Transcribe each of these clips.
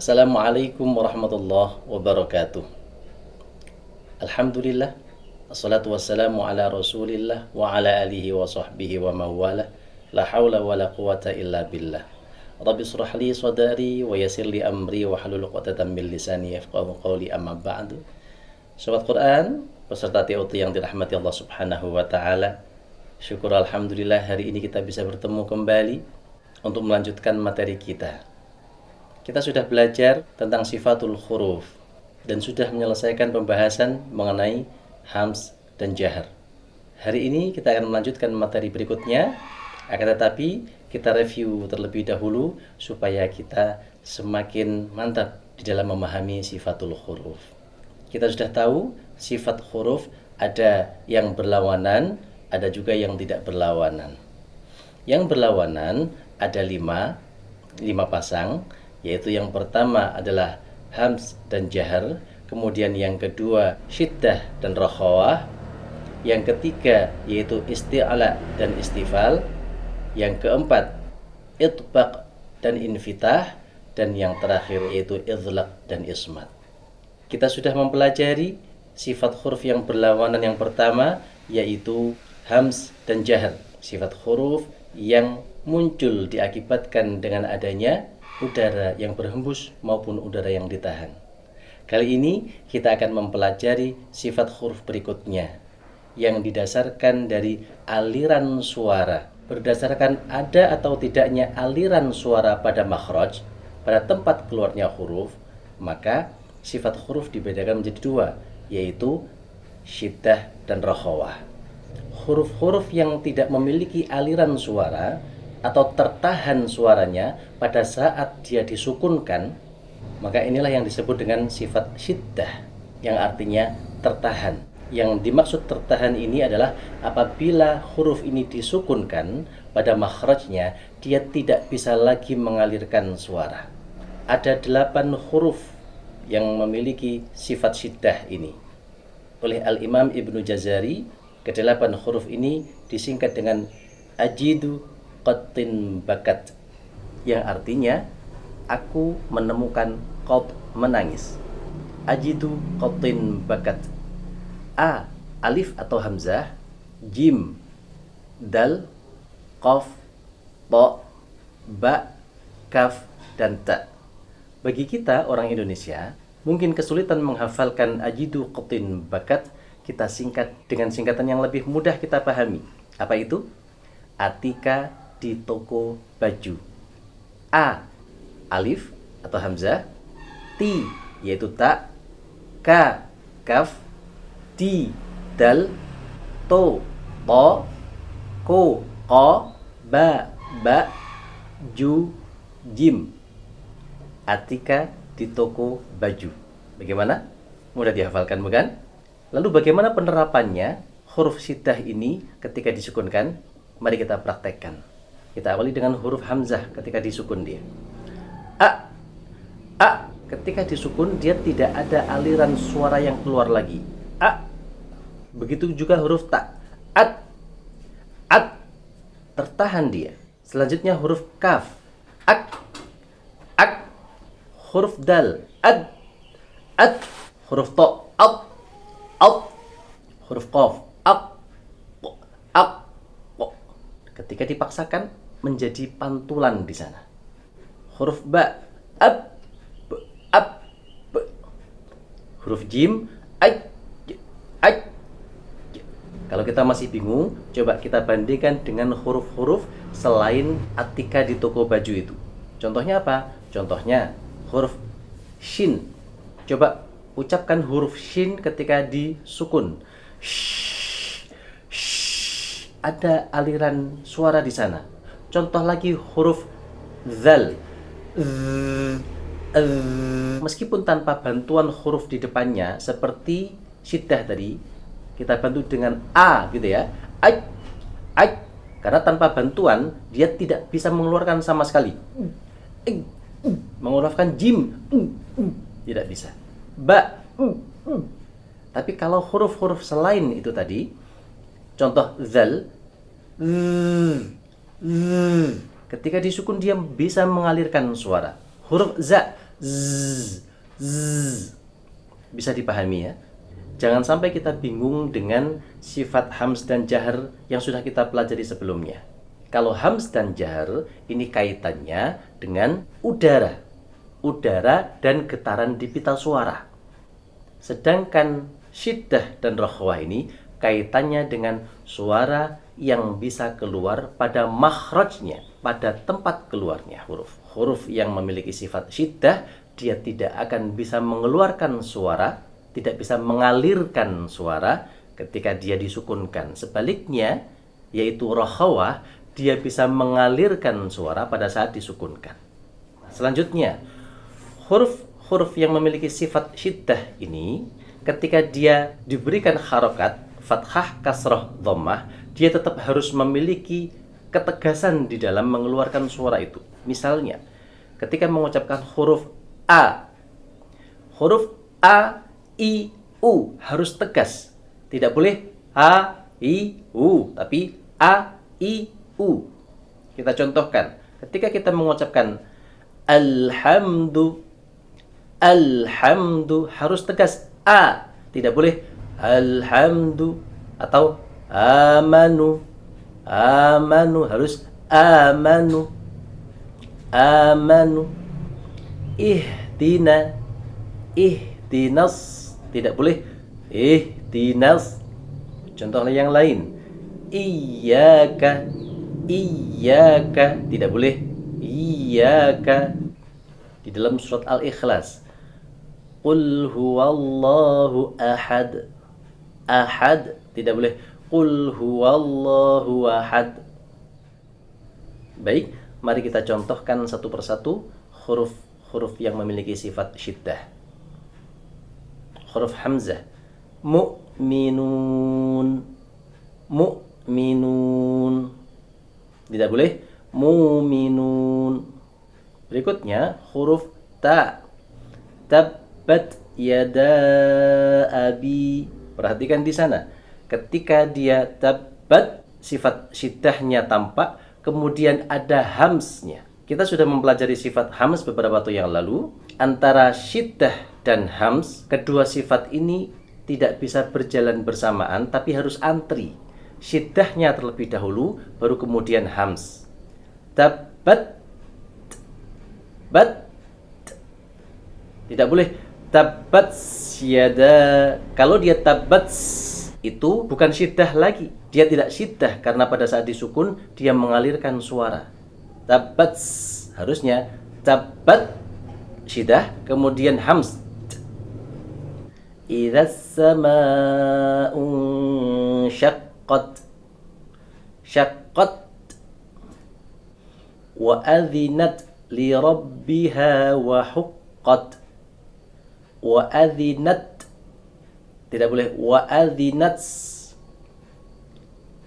Assalamualaikum warahmatullahi wabarakatuh. Alhamdulillah, assalatu wassalamu ala rasulillah wa ala alihi wa sahbihi wa mawala. La hawla wa la quwata illa billah. Rabbi israh li sadari wa yassir li amri wa halul 'uqdatam min lisani yafqahu qawli, amma ba'du. Sobat Quran, peserta TOT yang dirahmati Allah Subhanahu wa taala. Syukur alhamdulillah hari ini kita bisa bertemu kembali untuk melanjutkan materi kita. Kita sudah belajar tentang sifatul huruf dan sudah menyelesaikan pembahasan mengenai hams dan jahar. Hari ini kita akan melanjutkan materi berikutnya, akan tetapi kita review terlebih dahulu supaya kita semakin mantap di dalam memahami sifatul huruf. Kita sudah tahu sifat huruf ada yang berlawanan, ada juga yang tidak berlawanan. Yang berlawanan ada lima pasang, yaitu yang pertama adalah hams dan jahar, kemudian yang kedua syiddah dan rakhawah, yang ketiga yaitu isti'ala dan istifal, yang keempat itbaq dan infitah, dan yang terakhir yaitu idlaq dan ismat. Kita sudah mempelajari sifat huruf yang berlawanan yang pertama, yaitu hams dan jahar, sifat huruf yang muncul diakibatkan dengan adanya udara yang berhembus maupun udara yang ditahan. Kali ini kita akan mempelajari sifat huruf berikutnya yang didasarkan dari aliran suara. Berdasarkan ada atau tidaknya aliran suara pada makhraj, pada tempat keluarnya huruf, maka sifat huruf dibedakan menjadi dua, yaitu syiddah dan rakhawah. Huruf-huruf yang tidak memiliki aliran suara atau tertahan suaranya pada saat dia disukunkan, maka inilah yang disebut dengan sifat syiddah, yang artinya tertahan. Yang dimaksud tertahan ini adalah apabila huruf ini disukunkan pada makhrajnya, dia tidak bisa lagi mengalirkan suara. Ada 8 huruf yang memiliki sifat syiddah ini. Oleh Al-Imam Ibnu Jazari, ke-8 huruf ini disingkat dengan ajidu qatin bakat, yang artinya aku menemukan qat menangis. Ajidu qatin bakat. A, alif atau hamzah, jim, dal, qaf, ta, ba, kaf, dan ta. Bagi kita orang Indonesia mungkin kesulitan menghafalkan ajidu qatin bakat. Kita singkat dengan singkatan yang lebih mudah kita pahami. Apa itu? Atika di toko baju. A, alif atau hamzah, ti yaitu ta, ka, kaf, di, dal, to, to, ko, ko, ba, ju, jim. Atika di toko baju. Bagaimana? Mudah dihafalkan bukan? Lalu bagaimana penerapannya huruf syiddah ini ketika disukunkan? Mari kita praktekkan. Kita awali dengan huruf hamzah ketika disukun dia. A. A. Ketika disukun dia tidak ada aliran suara yang keluar lagi. A. Begitu juga huruf ta. At. At. Tertahan dia. Selanjutnya huruf kaf. Ak. Ak. Huruf dal. Ad. Ad. Huruf to. At. At. Huruf qaf. Ak. Ak. Ketika dipaksakan menjadi pantulan di sana. Huruf ba, ab, ab, b. Huruf jim, aj, aj. Kalau kita masih bingung, coba kita bandingkan dengan huruf-huruf selain atika di toko baju itu. Contohnya apa? Contohnya huruf shin. Coba ucapkan huruf shin ketika disukun. Ada aliran suara di sana. Contoh lagi huruf zal. Meskipun tanpa bantuan huruf di depannya seperti syiddah tadi, kita bantu dengan a gitu ya. Aj, aj. Karena tanpa bantuan dia tidak bisa mengeluarkan sama sekali. Mengeluarkan jim, tidak bisa. Ba. Tapi kalau huruf-huruf selain itu tadi, contoh zal, ketika disukun dia bisa mengalirkan suara. Huruf za, Z, z. Bisa dipahami ya? Jangan sampai kita bingung dengan sifat hams dan jahar yang sudah kita pelajari sebelumnya. Kalau hams dan jahar ini kaitannya dengan udara. Udara dan getaran di pita suara. Sedangkan syiddah dan rakhwah ini kaitannya dengan suara yang bisa keluar pada makhrajnya, pada tempat keluarnya huruf. Huruf yang memiliki sifat syiddah, dia tidak akan bisa mengeluarkan suara, tidak bisa mengalirkan suara ketika dia disukunkan. Sebaliknya, yaitu rakhwah, dia bisa mengalirkan suara pada saat disukunkan. Selanjutnya, huruf-huruf yang memiliki sifat syiddah ini, ketika dia diberikan harokat, fathah, kasrah, dhammah, dia tetap harus memiliki ketegasan di dalam mengeluarkan suara itu. Misalnya, ketika mengucapkan huruf A, huruf A, I, U harus tegas. Tidak boleh A, I, U, tapi A, I, U. Kita contohkan, ketika kita mengucapkan alhamdu, alhamdu harus tegas A, tidak boleh alhamdu atau amanu, amanu harus amanu, amanu. Ihdina, ihdinas, tidak boleh ihdinas. Contoh yang lain, iyyaka, iyyaka, tidak boleh iyyaka. Di dalam surat Al-Ikhlas, qul huwallahu ahad, ahad, tidak boleh qul huwallahu ahad. Baik, mari kita contohkan satu persatu huruf-huruf yang memiliki sifat syiddah. Huruf hamzah, mu'minun, mu'minun, tidak boleh mu'minun. Berikutnya huruf ta, tabbat yada abi. Perhatikan di sana, ketika dia tabbat, sifat syiddahnya tampak, kemudian ada hamsnya. Kita sudah mempelajari sifat hams beberapa waktu yang lalu. Antara syiddah dan hams, kedua sifat ini tidak bisa berjalan bersamaan, tapi harus antri. Syiddahnya terlebih dahulu, baru kemudian hams. Tabbat, bat, tidak boleh tabbat yada. Kalau dia tabbat, itu bukan syiddah lagi. Dia tidak syiddah karena pada saat disukun dia mengalirkan suara. Tabbat, harusnya tabbat syiddah kemudian hams. Idzas samaa'u syaqqat, syaqqat, wa adzinat li rabbiha wa huqqat, wa adzinat, tidak boleh wa adzinat,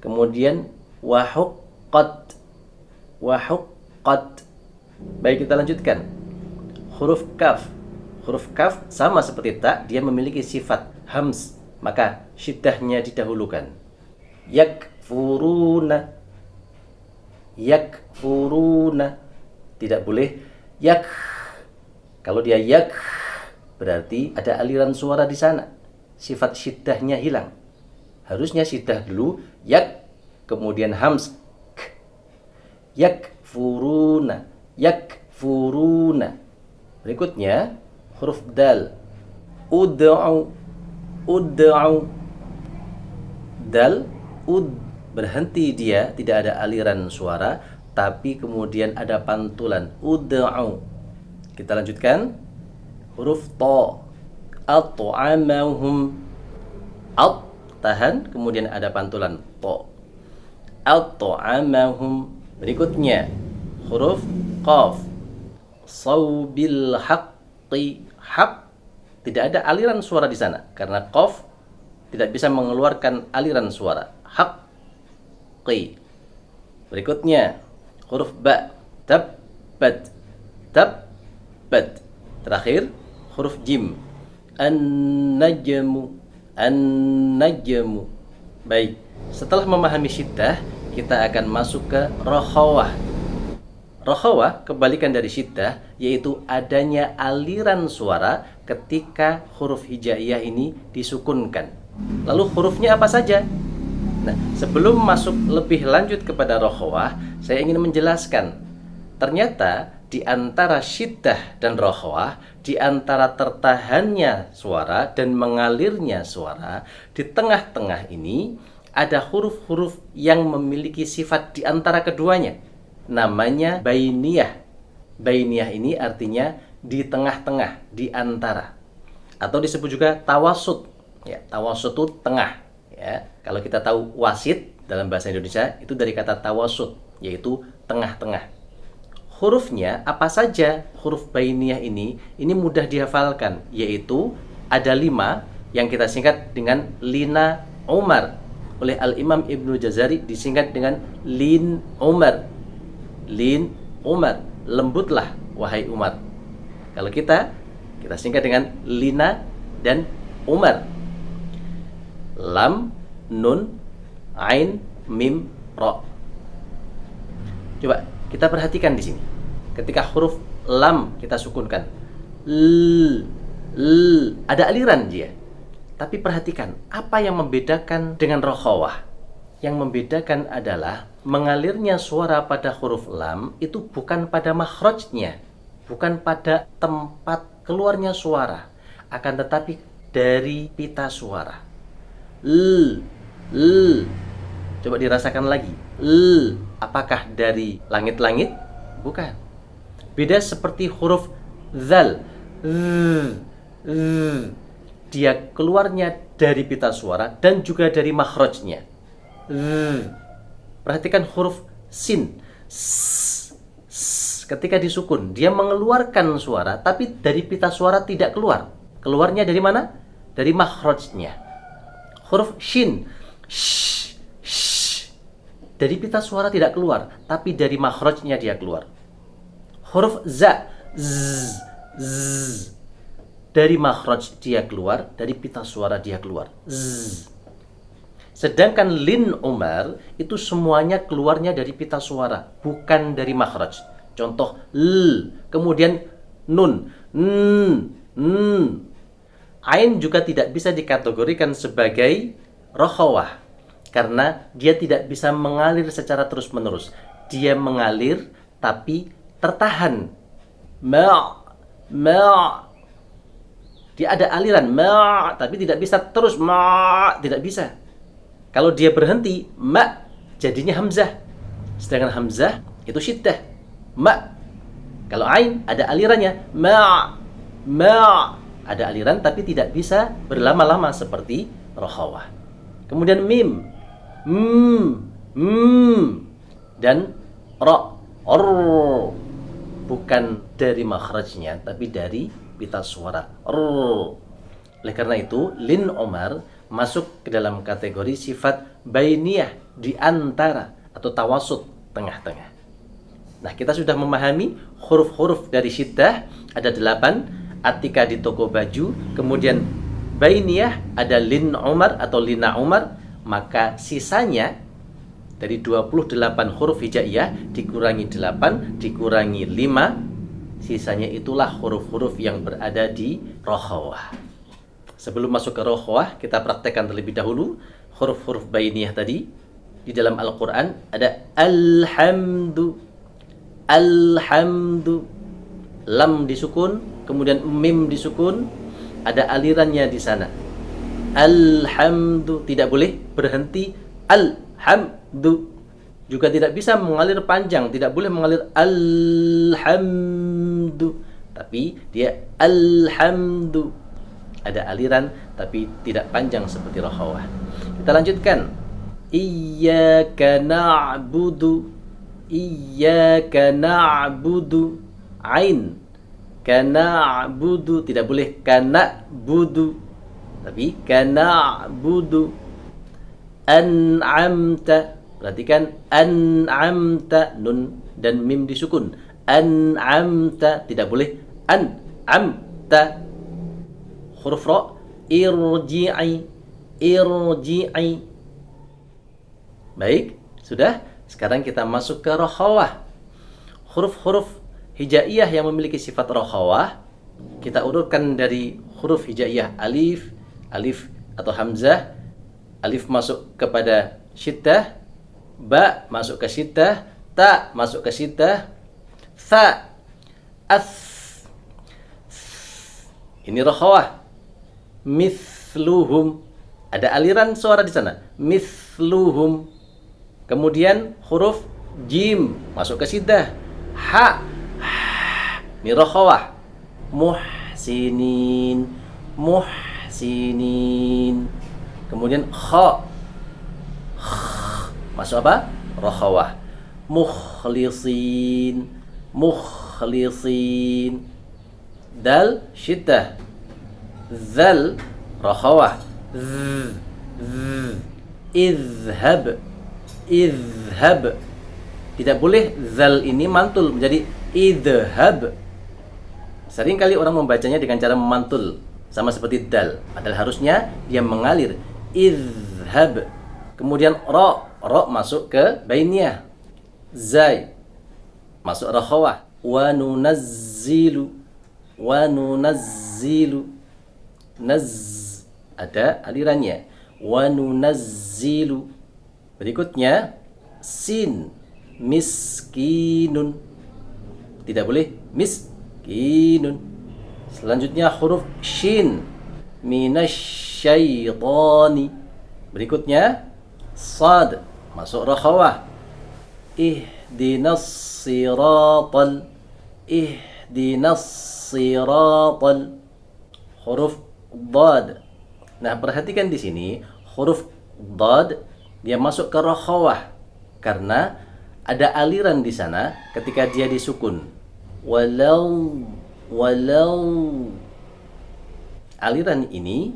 kemudian wa huqqat, wa huqqat. Baik, kita lanjutkan. Huruf kaf, huruf kaf sama seperti ta, dia memiliki sifat hams, maka syiddahnya didahulukan. Yakfuruna, yakfuruna, tidak boleh yak. Kalau dia yak, berarti ada aliran suara di sana, sifat syiddahnya hilang. Harusnya syiddah dulu, yak, kemudian hams, k. Yakfuruna, yakfuruna. Berikutnya huruf dal, ud'u, ud'u. Dal, ud, berhenti dia, tidak ada aliran suara, tapi kemudian ada pantulan, ud'u. Kita lanjutkan. Huruf ta, at'amahum, at, tahan, kemudian ada pantulan ta, at'amahum. Berikutnya huruf qaf, saubil haqqi, haq, tidak ada aliran suara di sana karena qaf tidak bisa mengeluarkan aliran suara, haqqi. Berikutnya huruf ba, tabbat, tabbat. Terakhir huruf jim, an-najmu, an-najmu. Baik, setelah memahami syiddah, kita akan masuk ke rakhawah. Rokhawah, kebalikan dari syiddah, yaitu adanya aliran suara ketika huruf hijaiyah ini disukunkan. Lalu hurufnya apa saja? Nah, sebelum masuk lebih lanjut kepada rokhawah, saya ingin menjelaskan. Ternyata di antara syiddah dan rokhawah, di antara tertahannya suara dan mengalirnya suara, di tengah-tengah ini ada huruf-huruf yang memiliki sifat di antara keduanya. Namanya bainiyah. Bainiyah ini artinya di tengah-tengah, di antara. Atau disebut juga tawasud. Ya, tawasud itu tengah. Ya, kalau kita tahu wasit dalam bahasa Indonesia itu dari kata tawasud, yaitu tengah-tengah. Hurufnya apa saja? Huruf bainiyah ini mudah dihafalkan, yaitu ada 5 yang kita singkat dengan Lina Umar. Oleh Al-Imam Ibnu Jazari disingkat dengan Lin Umar. Lin Umar, lembutlah wahai Umar. Kalau kita singkat dengan Lina dan Umar. Lam, nun, ain, mim, ro. Coba kita perhatikan di sini. Ketika huruf lam kita sukunkan, ada aliran dia. Tapi perhatikan, apa yang membedakan dengan rokhawah? Yang membedakan adalah mengalirnya suara pada huruf lam itu bukan pada makhrajnya, bukan pada tempat keluarnya suara, akan tetapi dari pita suara. Coba dirasakan lagi. Apakah dari langit-langit? Bukan. Beda seperti huruf zal. Dia keluarnya dari pita suara dan juga dari makhrajnya. Perhatikan huruf sin. Ketika disukun, dia mengeluarkan suara, tapi dari pita suara tidak keluar. Keluarnya dari mana? Dari makhrajnya. Huruf shin. Dari pita suara tidak keluar, tapi dari makhrajnya dia keluar. Huruf za. Dari makhraj dia keluar, dari pita suara dia keluar. Sedangkan Lin Umar itu semuanya keluarnya dari pita suara, bukan dari makhraj. Contoh l, kemudian nun, ain juga tidak bisa dikategorikan sebagai rokhawah karena dia tidak bisa mengalir secara terus-menerus. Dia mengalir tapi tertahan. Dia ada aliran tapi tidak bisa terus tidak bisa. Kalau dia berhenti, jadinya hamzah. Sedangkan hamzah itu syiddah. Kalau ain ada alirannya, ada aliran tapi tidak bisa berlama-lama seperti rokhawah. Kemudian mim, dan ro, bukan dari makhrajnya tapi dari pita suara. Oleh karena itu, Lin Umar masuk ke dalam kategori sifat bainiyah, di antara atau tawasud, tengah-tengah. Nah, kita sudah memahami huruf-huruf dari syiddah ada 8, atika di toko baju, kemudian bainiyah ada Lin Umar atau Lina Umar, maka sisanya dari 28 huruf hijaiyah dikurangi 8 dikurangi 5, sisanya itulah huruf-huruf yang berada di rokhawah. Sebelum masuk ke rokhawah, kita praktekkan terlebih dahulu huruf-huruf bainiyah tadi. Di dalam Al-Quran ada alhamdu, lam disukun, kemudian mim disukun, ada alirannya di sana. Alhamdu, tidak boleh berhenti alhamdu. Juga tidak bisa mengalir panjang, tidak boleh mengalir alhamdu, tapi dia alhamdu. Ada aliran tapi tidak panjang seperti rokhawah. Kita lanjutkan. Iyyaka na'budu, ain. Kana'budu, tidak boleh kana'budu, tapi kana'budu. An'amta, perhatikan an'amta, nun dan mim disukun. An'amta, tidak boleh an'amta. Huruf ro, irji'i. Baik, sudah. Sekarang kita masuk ke rokhawah. huruf-huruf hijaiyah yang memiliki sifat rokhawah, kita urutkan dari huruf hijaiyah alif, alif atau hamzah, alif masuk kepada syiddah, ba masuk ke syiddah, ta masuk ke syiddah, tha, as. Ini rokhawah. Mithluhum, ada aliran suara di sana. Mithluhum. Kemudian huruf jim masuk ke syiddah, ha, ini rokhawah. Muhsinin, muhsinin. Kemudian kha, masuk apa? Rokhawah. Mukhlisin, mukhlisin. Dal syiddah, zal rokhawah. Idhab, idhab. Tidak boleh zal ini mantul menjadi idhab. Sering kali orang membacanya dengan cara memantul, sama seperti dal, padahal harusnya dia mengalir. Idhab. Kemudian ra, ra masuk ke bainiyah. Zai masuk rokhawah. Wa nunazzilu, wa nunazzilu. Naz ada alirannya. Wa nunazzilu. Berikutnya sin, miskinun. Tidak boleh miskinun. Selanjutnya huruf shin, minasyaitani. Berikutnya sad, masuk rokhawah. Ihdinas siratal, ihdinas siratal. Huruf dad. Nah, perhatikan di sini huruf dad dia masuk ke rokhawah karena ada aliran di sana ketika dia disukun. Walau, walau. Aliran ini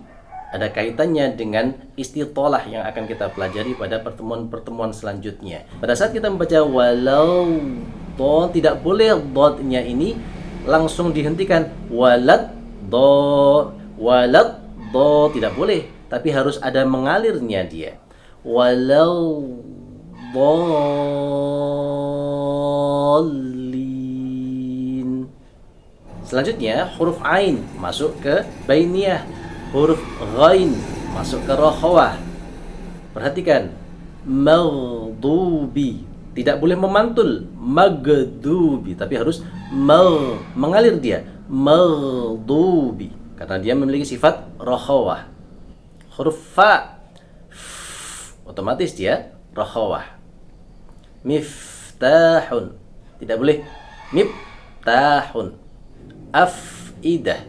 ada kaitannya dengan istitolah yang akan kita pelajari pada pertemuan-pertemuan selanjutnya. Pada saat kita membaca walau, tidak boleh dotnya ini langsung dihentikan. Walad do, walad do, tidak boleh, tapi harus ada mengalirnya dia. Walau dallin. Selanjutnya huruf ain masuk ke bainiyah, huruf ghain masuk ke rokhawah. Perhatikan, maghdubi tidak boleh memantul, magdubi, tapi harus mengalir dia, maghdubi, karena dia memiliki sifat rokhawah. Huruf fa otomatis dia rokhawah. Miftahun tidak boleh miftahun. Afidah,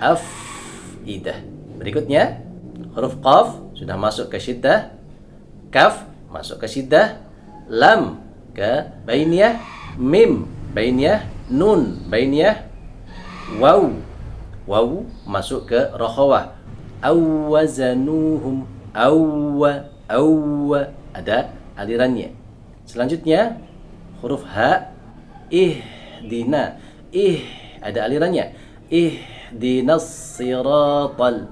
afidah. Berikutnya huruf qaf sudah masuk ke syiddah, kaf masuk ke syiddah, lam ke bainiyah, mim bainiyah, nun bainiyah, waw, waw masuk ke rokhawah. Awwazanuhum, awwa, awwa, ada alirannya. Selanjutnya huruf ha, ihdina, ada alirannya. Ihdinas siratal.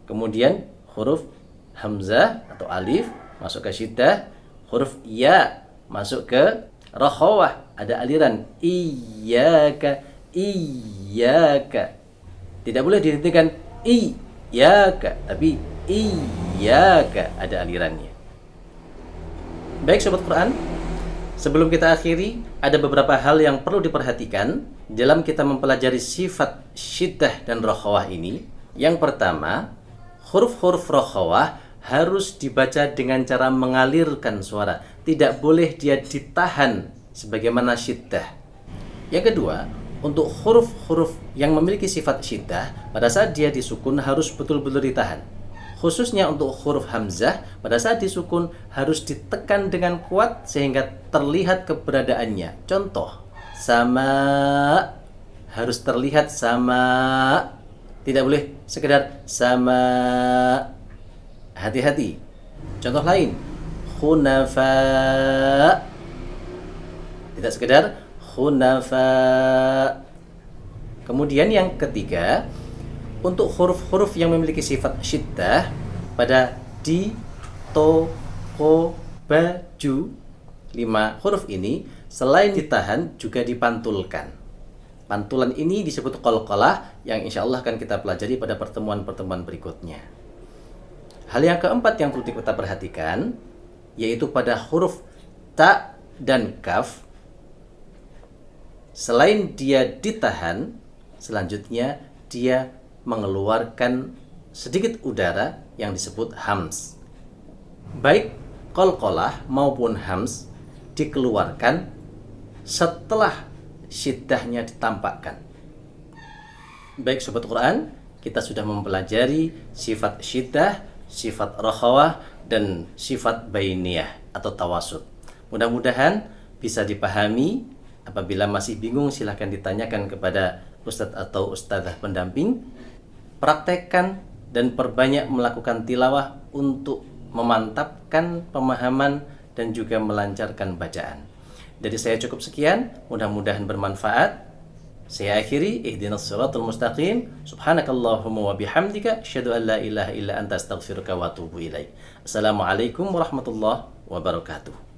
Kemudian huruf hamzah atau alif masuk ke syiddah, huruf ya masuk ke rokhawah, ada aliran. Iyyaka, iyyaka. Tidak boleh dihentikan iyyaka, tapi iyyaka, ada alirannya. Baik sobat Quran, sebelum kita akhiri, ada beberapa hal yang perlu diperhatikan dalam kita mempelajari sifat syiddah dan rokhawah ini. Yang pertama, huruf-huruf rokhawah harus dibaca dengan cara mengalirkan suara. Tidak boleh dia ditahan sebagaimana syiddah. Yang kedua, untuk huruf-huruf yang memiliki sifat syiddah, pada saat dia disukun harus betul-betul ditahan. Khususnya untuk huruf hamzah, pada saat disukun harus ditekan dengan kuat sehingga terlihat keberadaannya. Contoh, sama harus terlihat sama. Tidak boleh sekedar sama. Hati-hati. Contoh lain, khunafa. Tidak sekedar khunafa. Kemudian yang ketiga, untuk huruf-huruf yang memiliki sifat syiddah pada di, to, ko, baju, 5 huruf ini Selain ditahan, juga dipantulkan. Pantulan ini disebut qalqalah yang insya Allah akan kita pelajari pada pertemuan-pertemuan berikutnya. Hal yang keempat yang perlu kita perhatikan, yaitu pada huruf ta dan kaf, selain dia ditahan, selanjutnya dia mengeluarkan sedikit udara yang disebut hams. Baik qalqalah maupun hams dikeluarkan setelah syiddahnya ditampakkan. Baik sobat Quran, kita sudah mempelajari sifat syiddah, sifat rakhawah, dan sifat bainiyah atau tawasud. Mudah-mudahan bisa dipahami. Apabila masih bingung, silahkan ditanyakan kepada ustadz atau ustadzah pendamping. Praktekkan dan perbanyak melakukan tilawah untuk memantapkan pemahaman dan juga melancarkan bacaan. Dari saya cukup sekian, mudah-mudahan bermanfaat. Saya akhiri, ihdinas siratal mustaqim, subhanakallahumma wa bihamdika, asyhadu an la ilaha illa anta astaghfiruka wa atubu ilaik. Assalamualaikum warahmatullahi wabarakatuh.